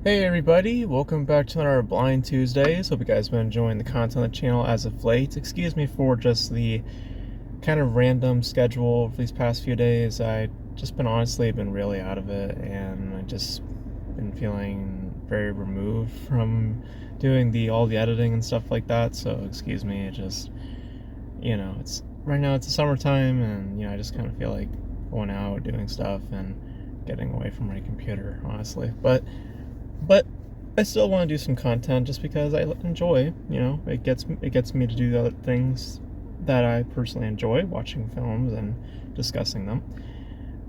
Hey everybody, welcome back to another Blind Tuesdays. Hope you guys have been enjoying the content on the channel as of late. Excuse me for just the kind of random schedule for these past few days. I just been really out of it, and I just been feeling very removed from doing all the editing and stuff like that. So excuse me, it just it's right now it's the summertime, and I just kind of feel like going out, doing stuff, and getting away from my computer, honestly. But I still want to do some content just because I enjoy, it gets me to do the other things that I personally enjoy, watching films and discussing them.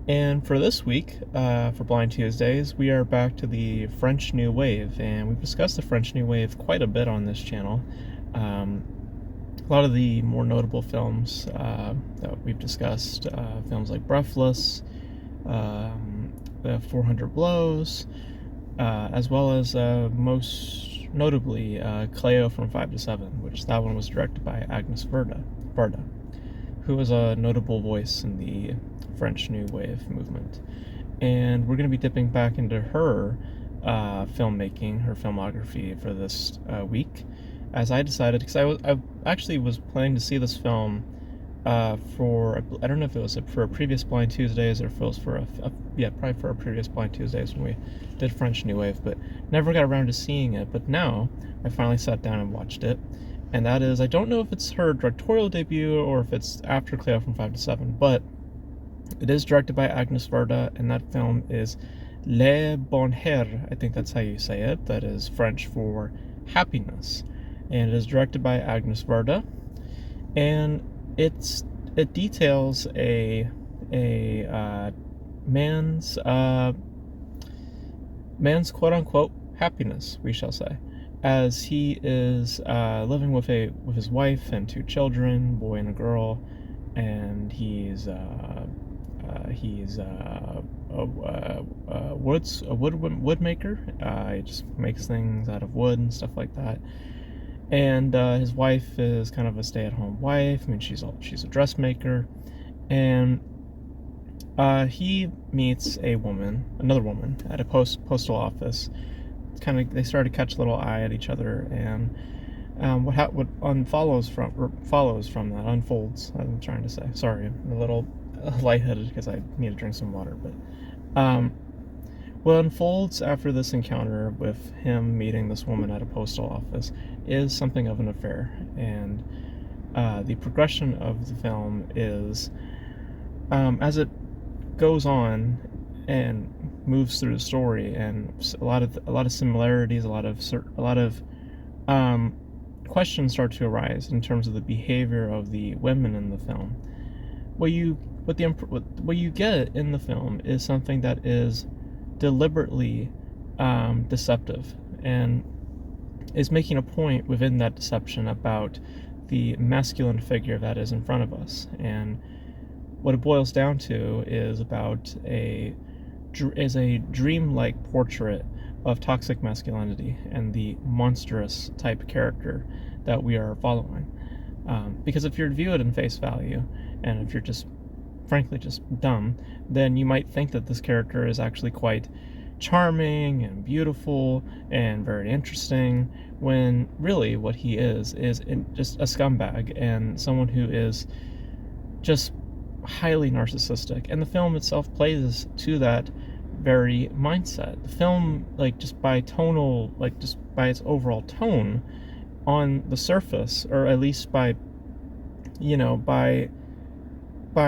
And for this week, for Blind Tuesdays, we are back to the French New Wave, and we've discussed the French New Wave quite a bit on this channel. A lot of the more notable films that we've discussed, films like Breathless, the 400 Blows, as well as most notably Cleo from 5 to 7, which that one was directed by Agnes Varda, who was a notable voice in the French New Wave movement. And we're going to be dipping back into her filmmaking, her filmography for this week, as I decided, because I actually was planning to see this film for, I don't know if it was for a previous Blind Tuesdays or if it was for probably for a previous Blind Tuesdays when we did French New Wave, but never got around to seeing it. But now I finally sat down and watched it, and that is, I don't know if it's her directorial debut or if it's after Cleo from 5 to 7, but it is directed by Agnes Varda, and that film is Le Bonheur, I think that's how you say it. That is French for happiness, and it is directed by Agnes Varda, and it details a man's quote unquote happiness, we shall say, as he is living with his wife and two children, boy and a girl, and he's a woodmaker. He just makes things out of wood and stuff like that. And his wife is kind of a stay-at-home wife. I mean, she's a dressmaker, and he meets another woman at a postal office. They start to catch a little eye at each other, and what unfollows from that unfolds. I'm trying to say. Sorry, I'm a little lightheaded because I need to drink some water, but what unfolds after this encounter with him meeting this woman at a postal office is something of an affair, and the progression of the film is, as it goes on and moves through the story, and a lot of similarities, a lot of questions start to arise in terms of the behavior of the women in the film. What you get in the film is something that is deliberately deceptive, and is making a point within that deception about the masculine figure that is in front of us. And what it boils down to is a dreamlike portrait of toxic masculinity and the monstrous type character that we are following. Because if you're viewed in face value, and if you're just frankly just dumb, then you might think that this character is actually quite charming and beautiful and very interesting, when really what he is just a scumbag and someone who is just highly narcissistic. And the film itself plays to that very mindset. The film, just by its overall tone on the surface, or at least by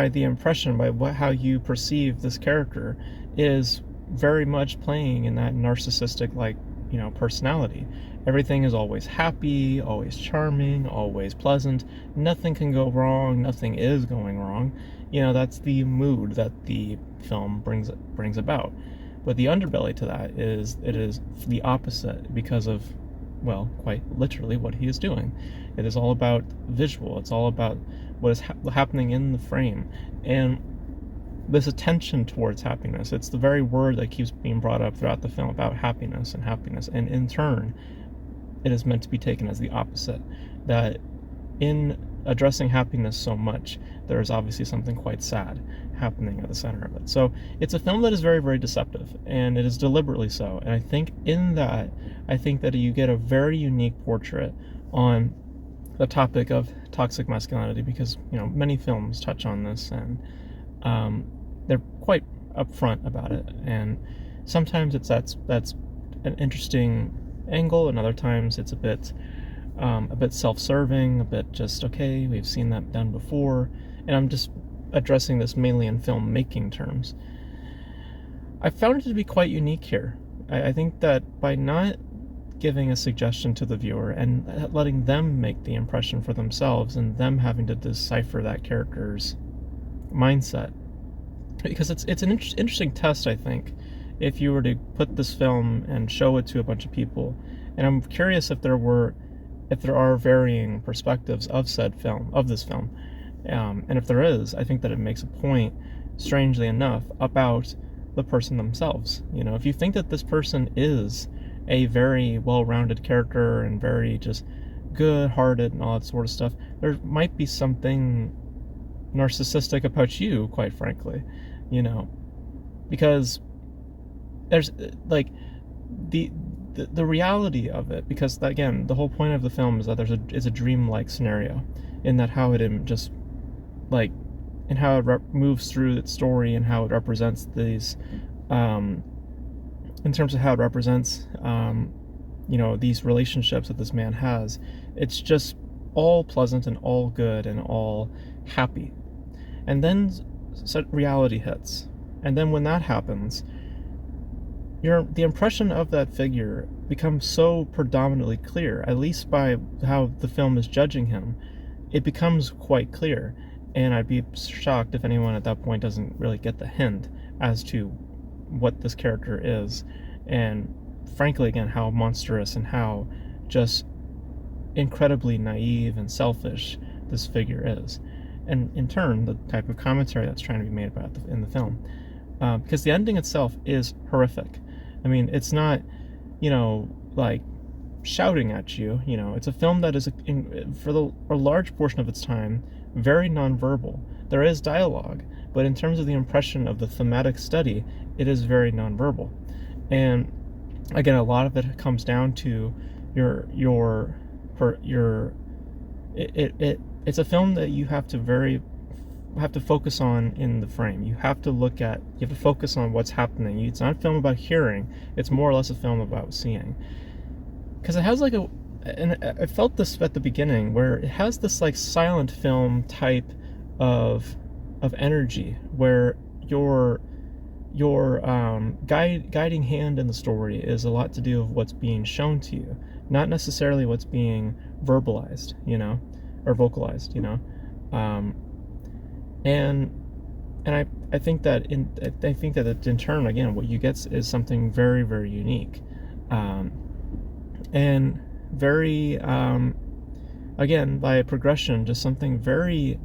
the impression, by how you perceive this character, is very much playing in that narcissistic personality. Everything is always happy, always charming, always pleasant. Nothing can go wrong, nothing is going wrong. That's the mood that the film brings about. But the underbelly to that is, it is the opposite, because of, well, quite literally what he is doing. It is all about visual. It's all about what is happening in the frame, and this attention towards happiness. It's the very word that keeps being brought up throughout the film about happiness, and in turn, it is meant to be taken as the opposite. That in addressing happiness so much, there is obviously something quite sad happening at the center of it. So it's a film that is very, very deceptive, and it is deliberately so. And I think in that, I think that you get a very unique portrait on the topic of toxic masculinity, because many films touch on this, and they're quite upfront about it. And sometimes that's an interesting angle, and other times it's a bit self-serving, a bit just, okay, we've seen that done before. And I'm just addressing this mainly in filmmaking terms. I found it to be quite unique here. I think that by not giving a suggestion to the viewer and letting them make the impression for themselves, and them having to decipher that character's mindset, because it's an interesting test, I think, if you were to put this film and show it to a bunch of people. And I'm curious if there are varying perspectives of this film. And if there is, I think that it makes a point, strangely enough, about the person themselves. If you think that this person is a very well-rounded character and very just good-hearted and all that sort of stuff, there might be something narcissistic about you, quite frankly, because there's like the reality of it, because again, the whole point of the film is that it's a dream-like scenario, in that how it just like, and how it moves through its story, and how it represents these, in terms of how it represents, these relationships that this man has. It's just all pleasant and all good and all happy. And then reality hits. And then when that happens, the impression of that figure becomes so predominantly clear, at least by how the film is judging him. It becomes quite clear. And I'd be shocked if anyone at that point doesn't really get the hint as to what this character is. And frankly, again, how monstrous and how just incredibly naive and selfish this figure is. And in turn, the type of commentary that's trying to be made about in the film. Because the ending itself is horrific. I mean, it's not, like shouting at you. It's a film that is, for a large portion of its time, very nonverbal. There is dialogue, but in terms of the impression of the thematic study, it is very nonverbal. And again, a lot of it comes down to it's a film that you have to focus on in the frame. You have to focus on what's happening. It's not a film about hearing. It's more or less a film about seeing. Because it has and I felt this at the beginning, where it has this like silent film type of energy, where your guiding hand in the story is a lot to do with what's being shown to you, not necessarily what's being verbalized, or vocalized, and I think that in turn, again, what you get is something very, very unique, and very, again, by progression, just something very,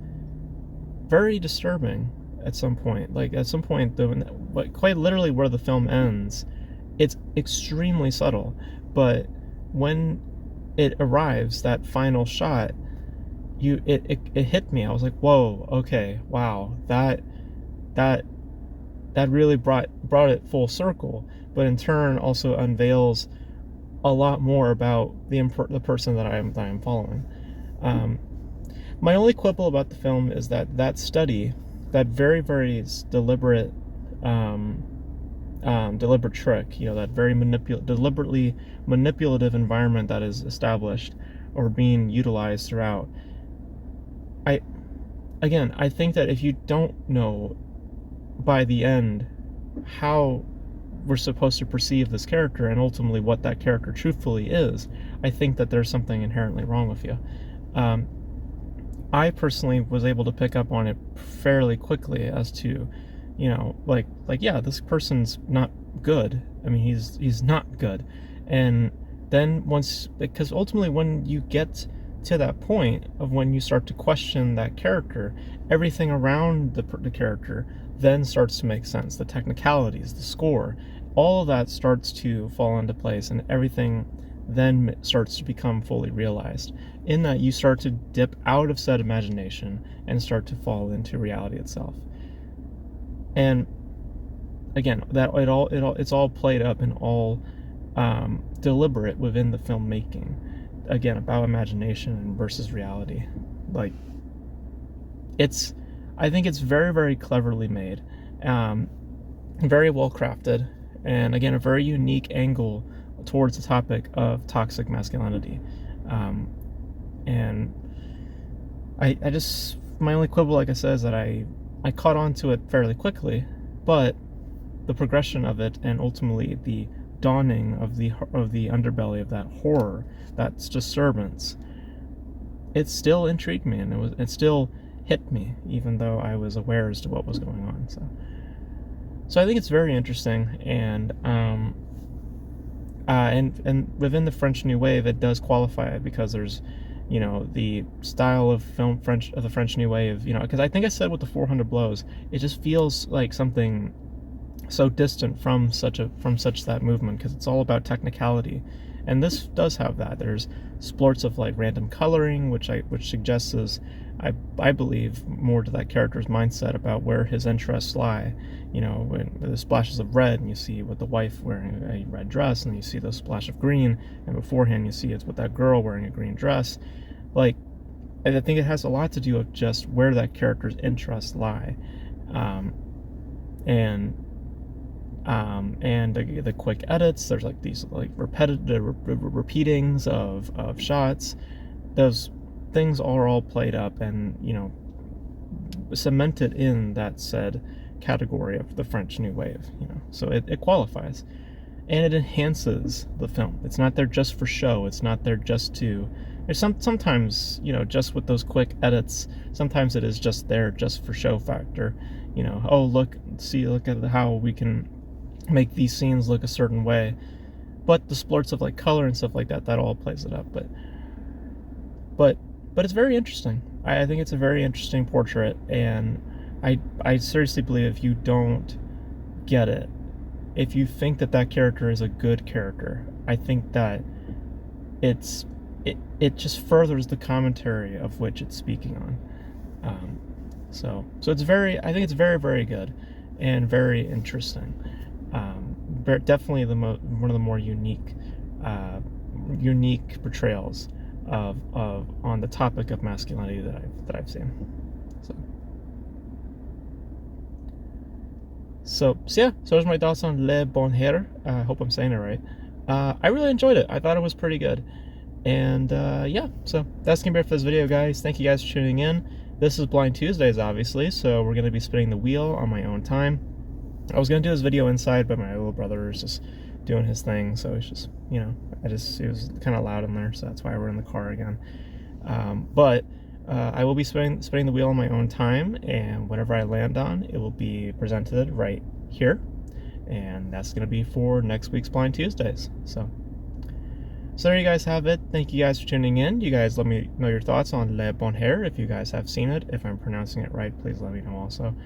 very disturbing at some point. Like, at some point, quite literally where the film ends, it's extremely subtle, but when it arrives, that final shot, it hit me. I was like, whoa, okay, wow, that really brought it full circle, but in turn also unveils a lot more about the person that I am following. My only quibble about the film is that study, that very, very deliberate trick, that very deliberately manipulative environment that is established or being utilized throughout. I think that if you don't know by the end how we're supposed to perceive this character, and ultimately what that character truthfully is, I think that there's something inherently wrong with you. I personally was able to pick up on it fairly quickly as to, yeah, this person's not good. I mean, he's not good. And then because ultimately when you get to that point of when you start to question that character, everything around the character then starts to make sense. The technicalities, the score, all of that starts to fall into place, and everything then starts to become fully realized. In that, you start to dip out of said imagination and start to fall into reality itself. And again, it's all played up and all deliberate within the filmmaking. Again, about imagination versus reality. Like, I think it's very, very cleverly made, very well crafted, and again, a very unique angle towards the topic of toxic masculinity. And I just, my only quibble, like I said, is that I caught on to it fairly quickly, but the progression of it and ultimately the dawning of the underbelly of that horror, that's disturbance, it still intrigued me, and it still hit me, even though I was aware as to what was going on. So I think it's very interesting, and within the French New Wave, it does qualify it because there's, the style of film of the French New Wave, because I think I said with the 400 Blows, it just feels like something so distant from such that movement, because it's all about technicality, and this does have that. There's splorts of like random coloring, which suggests is, I believe, more to that character's mindset about where his interests lie. When the splashes of red, and you see with the wife wearing a red dress, and you see the splash of green, and beforehand you see it's with that girl wearing a green dress. Like, I think it has a lot to do with just where that character's interests lie, and the quick edits. There's like these like repetitive repeatings of shots. Those things are all played up and cemented in that said category of the French New Wave. So it qualifies, and it enhances the film. It's not there just for show. It's not there just to. There's sometimes just with those quick edits. Sometimes it is just there just for show factor. Oh, look at how we can make these scenes look a certain way, but the splorts of like color and stuff like that all plays it up. But it's very interesting. I think it's a very interesting portrait, and I seriously believe if you don't get it, if you think that character is a good character, I think that it just furthers the commentary of which it's speaking on. So it's I think it's very, very good and very interesting. Definitely one of the more unique portrayals of on the topic of masculinity that I've seen. So yeah, so those are my thoughts on Bonheur. I hope I'm saying it right. I really enjoyed it. I thought it was pretty good. And yeah, so that's gonna be it for this video, guys. Thank you guys for tuning in. This is Blind Tuesdays, obviously, so we're gonna be spinning the wheel on my own time. I was gonna do this video inside, but my little brother is just doing his thing, so it's just, it was kind of loud in there, so that's why we're in the car again. But I will be spinning the wheel on my own time, and whatever I land on, it will be presented right here, and that's gonna be for next week's Blind Tuesdays. So there you guys have it. Thank you guys for tuning in. You guys let me know your thoughts on Le Bonheur if you guys have seen it. If I'm pronouncing it right, please let me know also.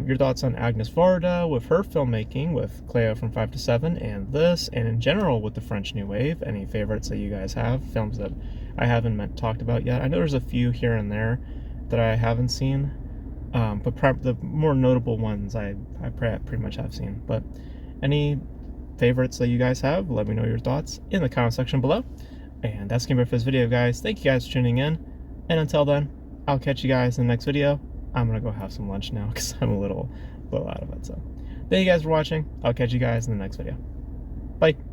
Your thoughts on Agnes Varda with her filmmaking with Cleo from 5 to 7 and this, and in general with the French New Wave. Any favorites that you guys have, films that I haven't talked about yet. I know there's a few here and there that I haven't seen, but the more notable ones I pretty much have seen. But any favorites that you guys have, let me know your thoughts in the comment section below. And that's gonna be it for this video, guys. Thank you guys for tuning in, and until then, I'll catch you guys in the next video. I'm gonna go have some lunch now because I'm a little out of it. So thank you guys for watching. I'll catch you guys in the next video. Bye.